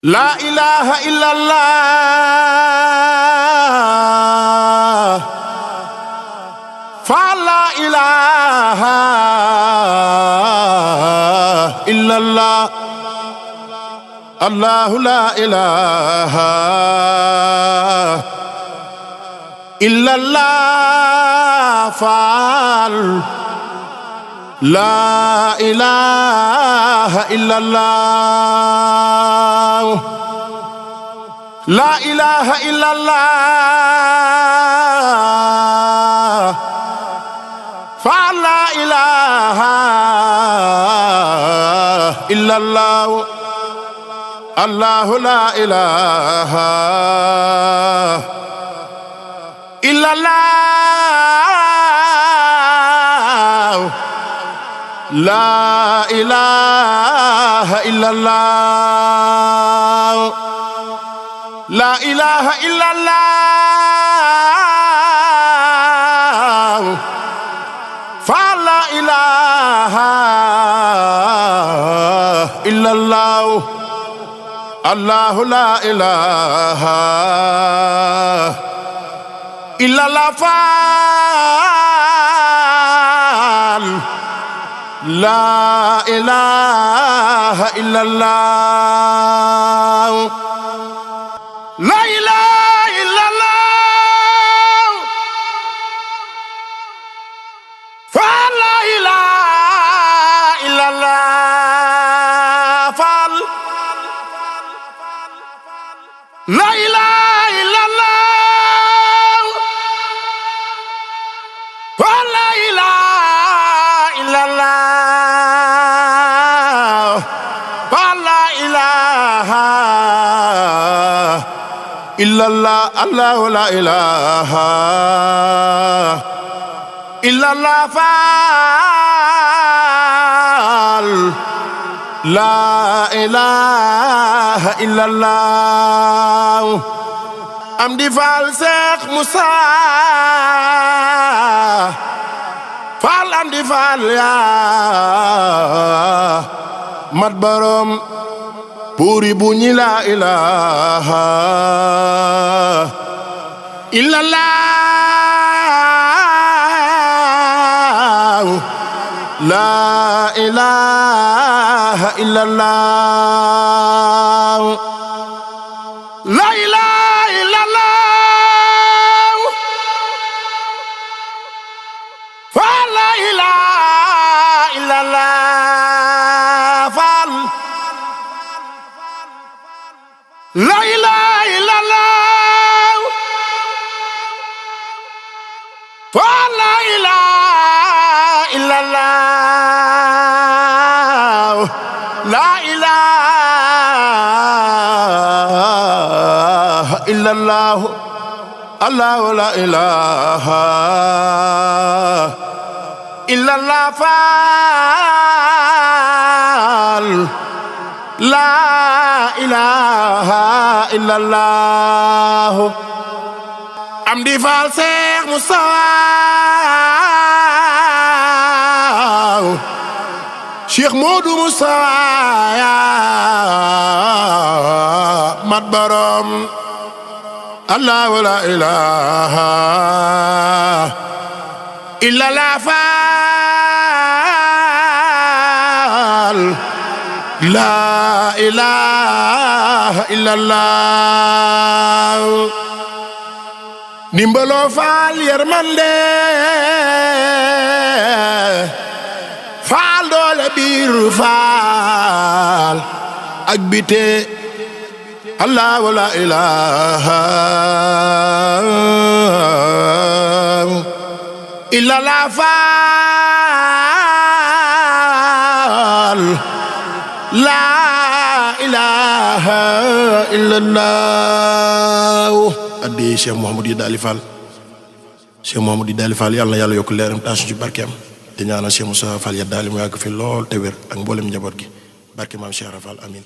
La ilaha illallah fa la ilaha illallah Allahu la ilaha illallah fa la ilaha illallah la ilaha illallah fa la ilaha illallah Allahu la ilaha illallah La ilaha illallah La ilaha illallah Fa la ilaha illallah Allahu la ilaha illallah fa La ilaha illallah La ilaha illallah Fa la ilaha illallah Fa La ilaha illallah Fa la ilaha illallah illallah Allahu la ilaha illallah faal la ilaha illallah Amdi Fall Cheikh Moussa Fall Amdi Fall ya mat borom Puri bunyi la ilaha illallah La ilaha illallah La ilaha illallah Fa la ilaha illallah Fall La ilaha illallah Fa la ilaha illallah La ilaha illallah Allahu la ilaha illallah Fall La ilaha illallah Amdi Fall Cheikh Moussa Cheikh Modou Moussa ya mat borom Allahu la ilaha illallah Fall La ilaha illallah Ndimbalo Fall yermande Fall doole biir Fall ak bite Allahu la ilaha illallah Fall La ilaha illallah addi Cheikh Mouhamadou Dali Fall Cheikh Mouhamadou Dali Fall yàlla na yàlla yokk leeram taas ci barkeem te ñaanal Cheikh Moussa Fall ya daali mu yàgg fi lool te wér ak mboolem njaboot gi barke maam Cheikh Fall amin